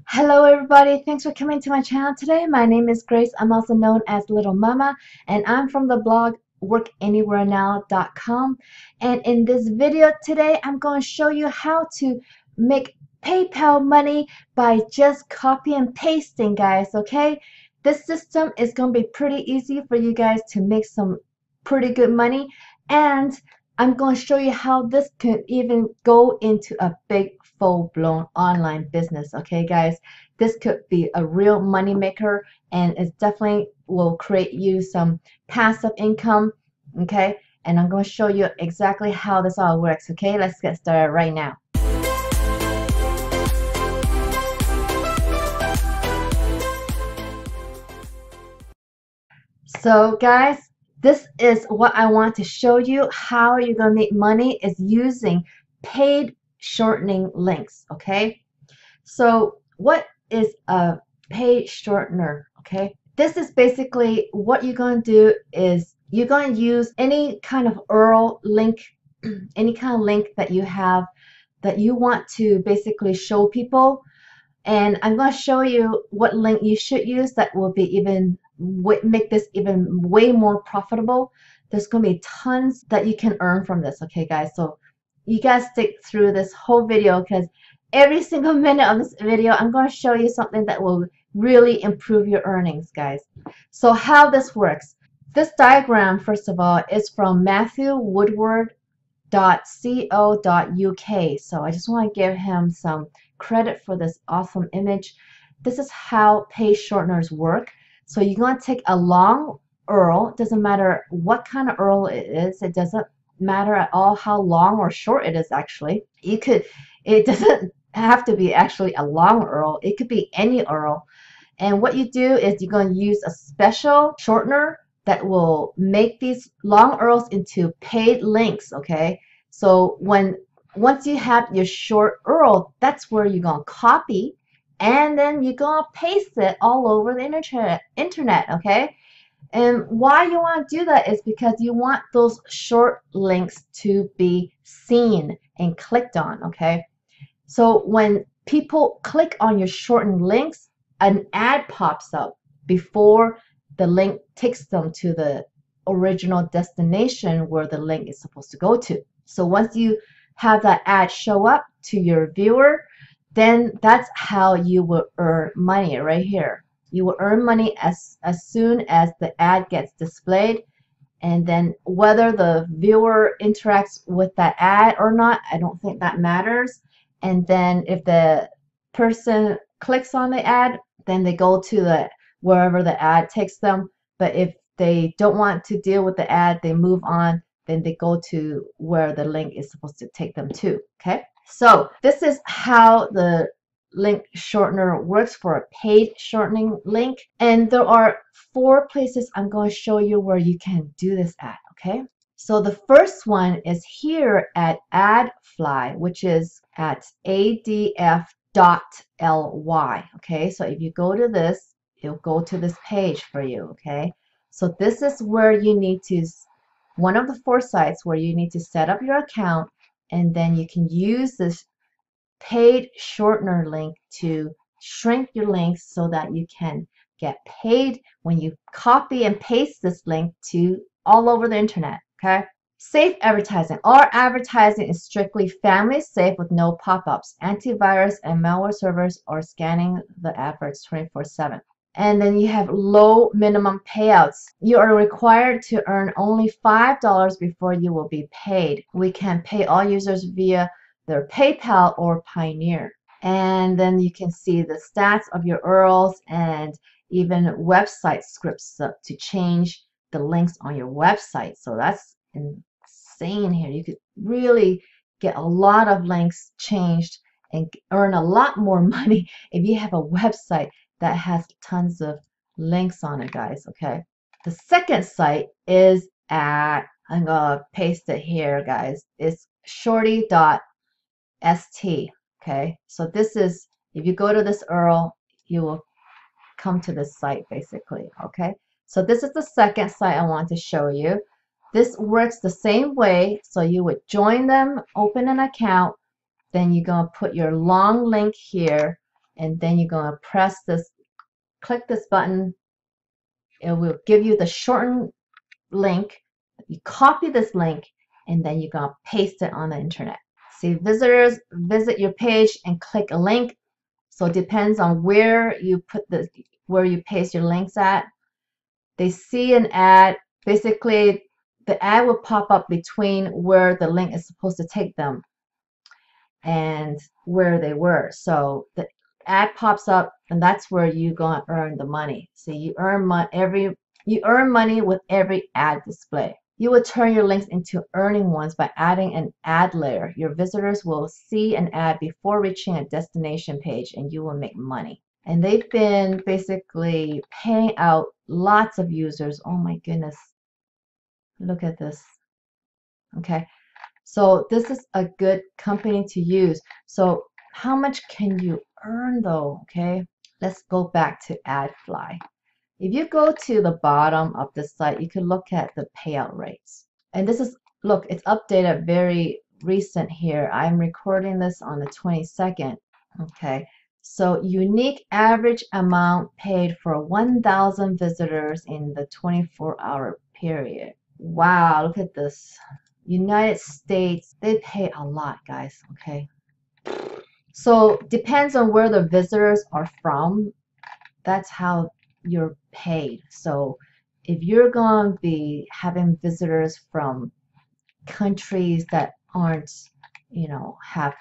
Hello everybody, thanks for coming to my channel today. My name is Grace. I'm also known as Littlemama, and I'm from the blog workanywherenow.com. And in this video today, I'm going to show you how to make PayPal money by just copy and pasting, guys, okay? This system is going to be pretty easy for you guys to make some pretty good money, and I'm going to show you how this could even go into a big full-blown online business. Okay, guys, this could be a real money maker, and it definitely will create you some passive income. Okay, and I'm going to show you exactly how this all works. Okay, let's get started right now. So guys, this is what I want to show you. How you're going to make money is using paid shortening links. Okay, so what is a paid shortener? Okay, this is basically what you're going to do is you're going to use any kind of URL link, any kind of link that you have that you want to basically show people. And I'm going to show you what link you should use that will be even make this even way more profitable. There's going to be tons that you can earn from this. Okay, guys, so you guys stick through this whole video, because every single minute of this video I'm going to show you something that will really improve your earnings, guys. So how this works. This diagram, first of all, is from matthewwoodward.co.uk. So I just want to give him some credit for this awesome image. This is how page shorteners work. So you're going to take a long URL. It doesn't matter what kind of URL it is. It doesn't matter at all how long or short it is. Actually, it doesn't have to be actually a long URL. It could be any URL. And what you do is you're going to use a special shortener that will make these long URLs into paid links. Okay, so once you have your short URL, that's where you're going to copy, and then you're going to paste it all over the internet. Okay, and why you want to do that is because you want those short links to be seen and clicked on. Okay, so when people click on your shortened links, an ad pops up before the link takes them to the original destination where the link is supposed to go to. So once you have that ad show up to your viewer, then that's how you will earn money right here. You will earn money as soon as the ad gets displayed, and then whether the viewer interacts with that ad or not, I don't think that matters. And then if the person clicks on the ad, then they go to the wherever the ad takes them. But if they don't want to deal with the ad, they move on, then they go to where the link is supposed to take them to. Okay, so this is how the link shortener works for a paid shortening link, and there are 4 places I'm going to show you where you can do this at. Okay, so the first one is here at AdFly, which is at adf.ly. Okay, so if you go to this, it'll go to this page for you. Okay, so this is where you need to, one of the 4 sites where you need to set up your account, and then you can use this paid shortener link to shrink your links so that you can get paid when you copy and paste this link to all over the internet. Okay, safe advertising. Our advertising is strictly family safe with no pop-ups. Antivirus and malware servers are scanning the adverts 24/7. And then you have low minimum payouts. You are required to earn only $5 before you will be paid. We can pay all users via their PayPal or Pioneer. And then you can see the stats of your URLs and even website scripts to change the links on your website. So that's insane here. You could really get a lot of links changed and earn a lot more money if you have a website that has tons of links on it, guys. Okay, the second site is at, I'm gonna paste it here, guys. It's shorty.st. Okay, so this is, if you go to this URL, you will come to this site basically. Okay, so this is the second site I want to show you. This works the same way. So you would join them, open an account, then you're gonna put your long link here, and then you're going to press this, click this button. It will give you the shortened link. You copy this link, and then you're going to paste it on the internet. See, visitors visit your page and click a link. So it depends on where you paste your links at. They see an ad. Basically, the ad will pop up between where the link is supposed to take them and where they were. So the ad pops up, and that's where you're gonna earn the money. So you earn money with every ad display. You will turn your links into earning ones by adding an ad layer. Your visitors will see an ad before reaching a destination page, and you will make money. And they've been basically paying out lots of users. Oh my goodness. Look at this. Okay. So this is a good company to use. So how much can you earn though? Okay. Let's go back to AdFly. If you go to the bottom of the site, you can look at the payout rates. And this is, look, it's updated very recent here. I'm recording this on the 22nd. Okay. So unique average amount paid for 1,000 visitors in the 24-hour period. Wow, look at this. United States, they pay a lot, guys, okay? So depends on where the visitors are from. That's how you're paid. So if you're going to be having visitors from countries that aren't, have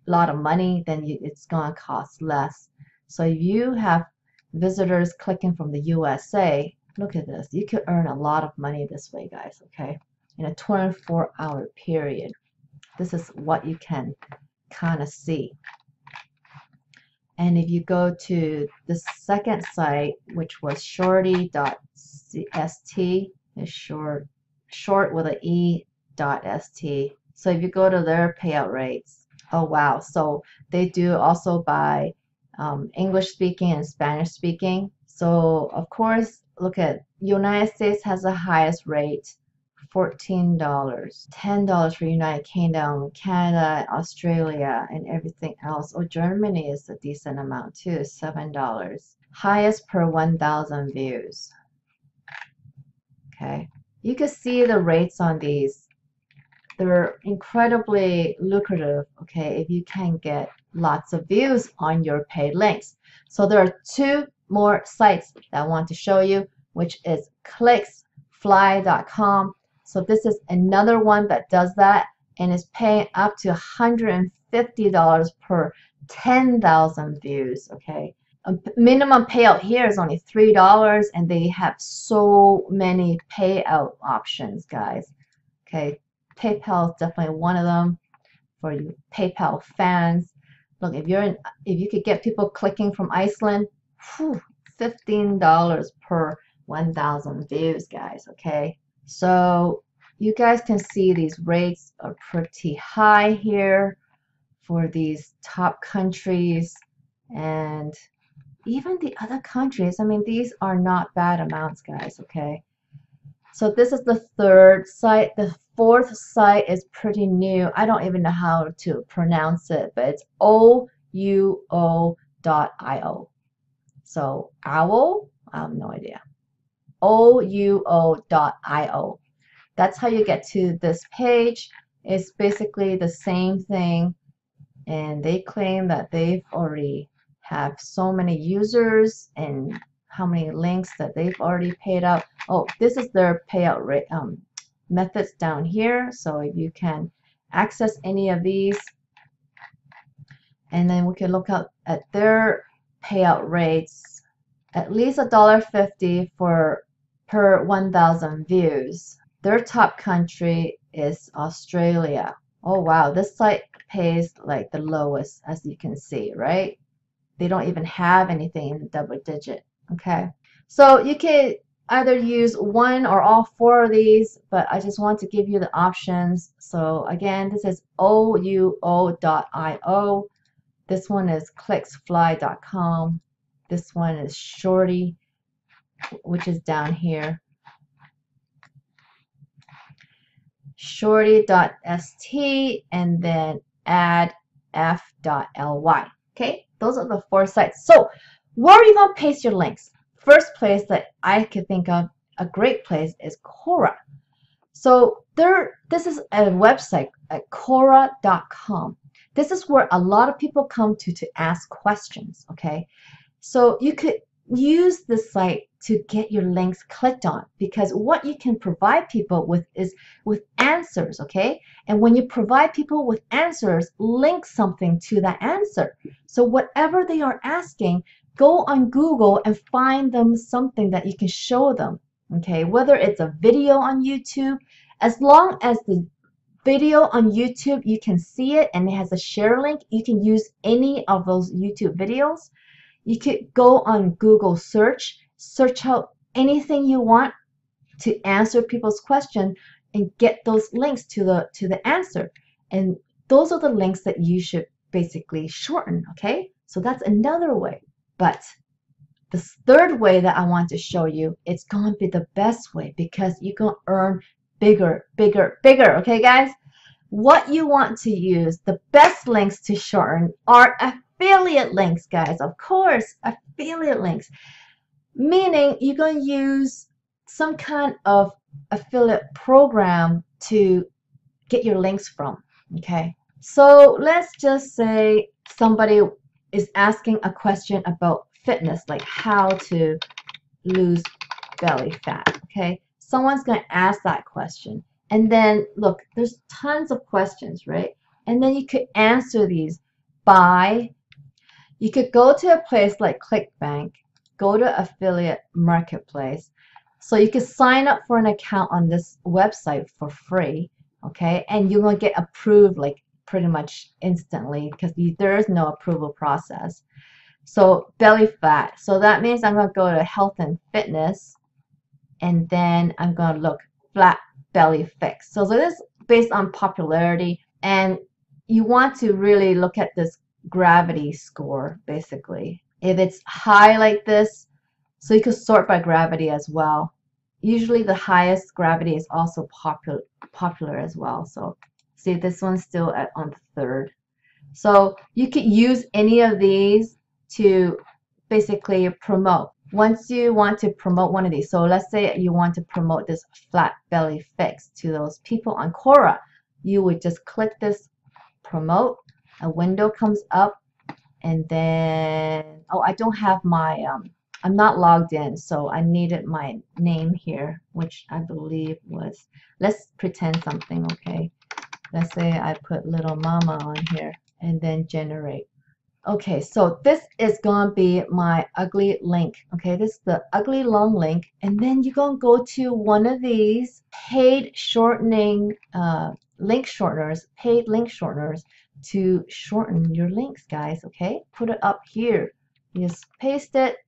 a lot of money, then it's going to cost less. So if you have visitors clicking from the USA, look at this. You could earn a lot of money this way, guys, okay? In a 24-hour period. This is what you can kind of see. And if you go to the second site, which was shorty.st, is short with an e.st. So if you go to their payout rates, oh wow, so they do also by English speaking and Spanish speaking. So of course, look at United States has the highest rate, $14, $10 for United Kingdom, Canada, Australia, and everything else. Oh, Germany is a decent amount too, $7. Highest per 1,000 views. Okay, you can see the rates on these. They're incredibly lucrative, okay, if you can get lots of views on your paid links. So there are two more sites that I want to show you, which is clicksfly.com. So this is another one that does that and is paying up to $150 per 10,000 views, okay? A minimum payout here is only $3, and they have so many payout options, guys. Okay, PayPal is definitely one of them for you PayPal fans. Look, if you could get people clicking from Iceland, whew, $15 per 1,000 views, guys. Okay, so you guys can see these rates are pretty high here for these top countries, and even the other countries. I mean, these are not bad amounts, guys. Okay, so this is the third site. The fourth site is pretty new. I don't even know how to pronounce it, but it's ouo.io. So owl, I have no idea. ouo.io. That's how you get to this page. It's basically the same thing, and they claim that they've already have so many users and how many links that they've already paid out. Oh, this is their payout rate methods down here. So if you can access any of these, and then we can look at their payout rates. At least $1.50 per 1,000 views. Their top country is Australia. Oh wow, this site pays like the lowest, as you can see, right? They don't even have anything in the double digit. Okay, so you can either use one or all four of these, but I just want to give you the options. So again, this is ouo.io. This one is clicksfly.com. This one is Shorty, which is down here. Shorty.st, and then addf.ly. Okay, Those are the 4 sites. So where are you going to paste your links? First place that I could think of, a great place, is Quora. So this is a website at Quora.com. This is where a lot of people come to ask questions, okay? So you could use this site to get your links clicked on, because what you can provide people with is with answers, okay? And when you provide people with answers, link something to that answer. So whatever they are asking, go on Google and find them something that you can show them, okay? Whether it's a video on YouTube, as long as the video on YouTube, you can see it and it has a share link, you can use any of those YouTube videos. You could go on Google search out anything you want to answer people's question and get those links to the answer. And those are the links that you should basically shorten, okay? So that's another way. But the third way that I want to show you, it's going to be the best way, because you're going to earn bigger, okay, guys? What you want to use, the best links to shorten are affiliate links, guys. Of course, affiliate links. Meaning you're going to use some kind of affiliate program to get your links from, okay? So let's just say somebody is asking a question about fitness, like how to lose belly fat, okay? Someone's going to ask that question. And then, look, there's tons of questions, right? And then you could answer these by, you could go to a place like ClickBank, go to affiliate marketplace. So you can sign up for an account on this website for free, okay? And you're going to get approved like pretty much instantly, because there is no approval process. So belly fat. So that means I'm going to go to health and fitness, and then I'm going to look flat belly fix. So this is based on popularity, and you want to really look at this gravity score, basically. If it's high like this, so you could sort by gravity as well. Usually the highest gravity is also popular as well. So see, this one's still on the 3rd. So you could use any of these to basically promote. Once you want to promote one of these, so let's say you want to promote this flat belly fix to those people on Quora, you would just click this promote, a window comes up, and then, oh, I don't have my, I'm not logged in, so I needed my name here, which I believe was, let's pretend something, okay? Let's say I put Littlemama on here, and then generate. Okay, so this is going to be my ugly link. Okay, this is the ugly long link. And then you're going to go to one of these paid shortening link shorteners, paid link shorteners to shorten your links, guys. Okay, put it up here. You just paste it.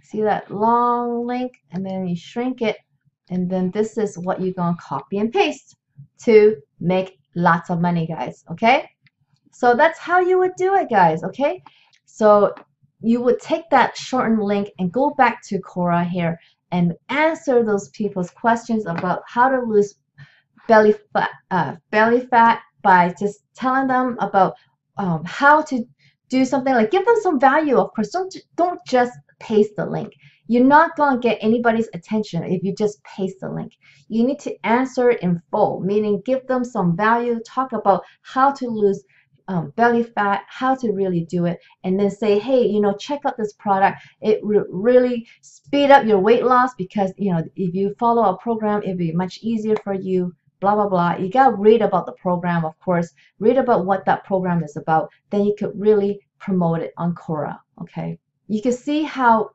See that long link? And then you shrink it. And then this is what you're going to copy and paste to make lots of money, guys. Okay? So that's how you would do it, guys, okay? So you would take that shortened link and go back to Quora here and answer those people's questions about how to lose belly fat by just telling them about how to do something, like give them some value, of course. Don't just paste the link. You're not going to get anybody's attention if you just paste the link. You need to answer it in full, meaning give them some value, talk about how to lose belly fat, how to really do it, and then say, hey, you know, check out this product. It will really speed up your weight loss, because, you know, if you follow a program, it'll be much easier for you, blah, blah, blah. You got to read about the program, of course, read about what that program is about. Then you could really promote it on Quora, okay? You can see how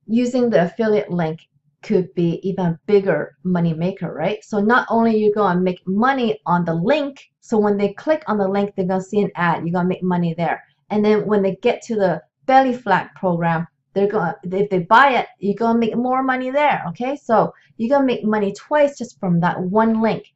using the affiliate link could be even bigger money maker, right? So not only you're going to make money on the link, so when they click on the link, they're going to see an ad, you're going to make money there. And then when they get to the belly flat program, they're going to, if they buy it, you're going to make more money there, okay? So you're going to make money twice just from that one link.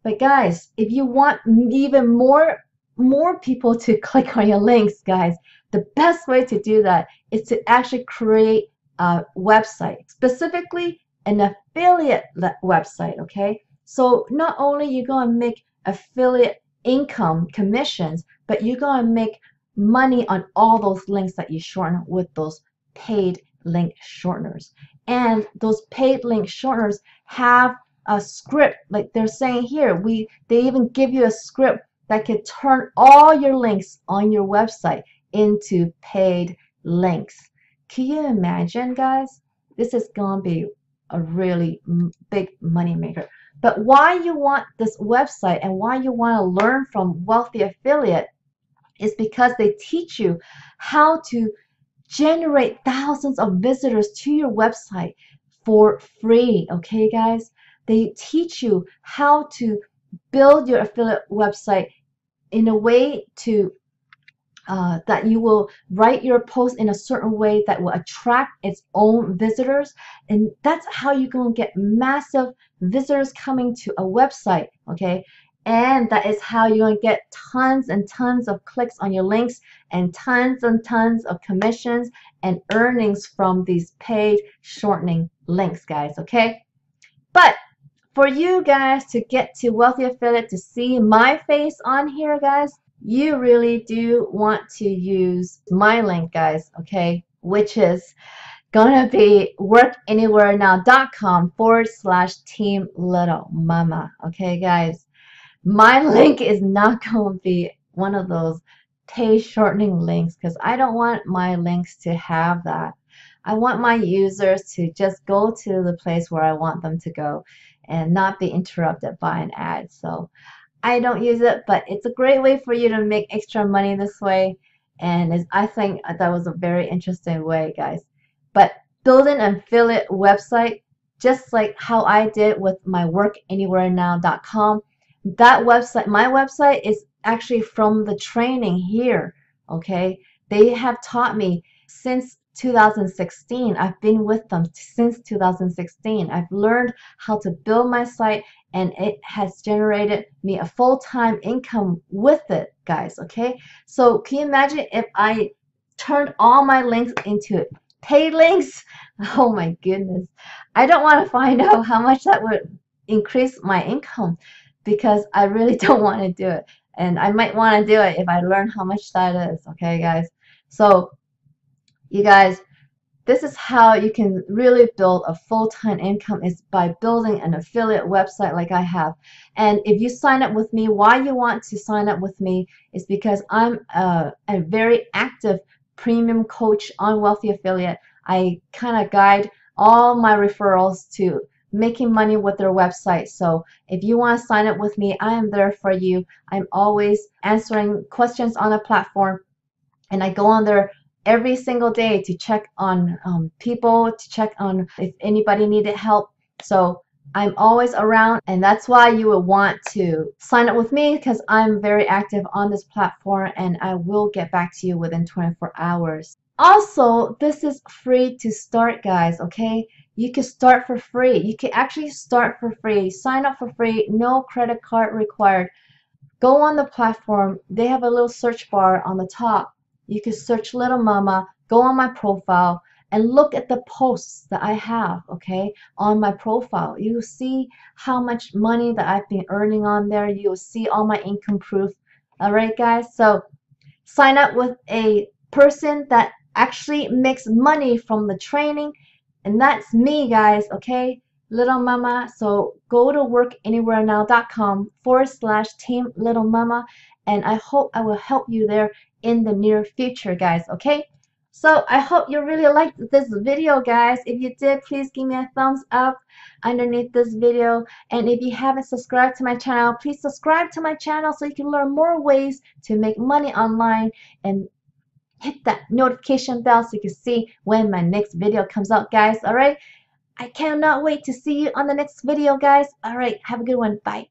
But guys, if you want even more people to click on your links, guys, the best way to do that is to actually create a website, specifically an affiliate website, okay? So not only you're going to make affiliate income commissions, but you're going to make money on all those links that you shorten with those paid link shorteners. And those paid link shorteners have a script, like they're saying here. They even give you a script that can turn all your links on your website into paid links. Can you imagine, guys? This is gonna be a really big money maker. But why you want this website and why you want to learn from Wealthy Affiliate is because they teach you how to generate thousands of visitors to your website for free. Okay, guys? They teach you how to build your affiliate website in a way to that you will write your post in a certain way that will attract its own visitors, and that's how you're going to get massive visitors coming to a website. Okay, and that is how you're going to get tons and tons of clicks on your links and tons of commissions and earnings from these paid shortening links, guys. Okay, but for you guys to get to Wealthy Affiliate to see my face on here, guys, you really do want to use my link, guys, okay, which is gonna be workanywherenow.com/team Littlemama. Okay, guys, my link is not going to be one of those pay shortening links because I don't want my links to have that. I want my users to just go to the place where I want them to go and not be interrupted by an ad. So I don't use it, but it's a great way for you to make extra money this way, and I think that was a very interesting way, guys. But building an affiliate website, just like how I did with my workanywherenow.com, that website, my website, is actually from the training here. Okay, they have taught me since 2016. I've been with them since 2016. I've learned how to build my site, and it has generated me a full-time income with it, guys. Okay, so can you imagine if I turned all my links into paid links? Oh my goodness, I don't want to find out how much that would increase my income, because I really don't want to do it, and I might want to do it if I learn how much that is. Okay, guys, so you guys, this is how you can really build a full-time income, is by building an affiliate website like I have. And if you sign up with me, why you want to sign up with me is because I'm a very active premium coach on Wealthy Affiliate. I kind of guide all my referrals to making money with their website. So if you want to sign up with me, I am there for you. I'm always answering questions on the platform, and I go on there every single day to check on people, to check on if anybody needed help. So I'm always around, and that's why you would want to sign up with me, because I'm very active on this platform, and I will get back to you within 24 hours. Also, this is free to start, guys. Okay, you can start for free. You can actually start for free. Sign up for free, no credit card required. Go on the platform. They have a little search bar on the top. You can search Littlemama, go on my profile, and look at the posts that I have, okay, on my profile. You'll see how much money that I've been earning on there. You'll see all my income proof. All right, guys, so sign up with a person that actually makes money from the training, and that's me, guys, okay, Littlemama. So go to workanywherenow.com/team Littlemama, and I hope I will help you there in the near future, guys. Okay, so I hope you really liked this video, guys. If you did, please give me a thumbs up underneath this video, and if you haven't subscribed to my channel, please subscribe to my channel so you can learn more ways to make money online, and hit that notification bell so you can see when my next video comes out, guys. All right, I cannot wait to see you on the next video, guys. All right, have a good one. Bye.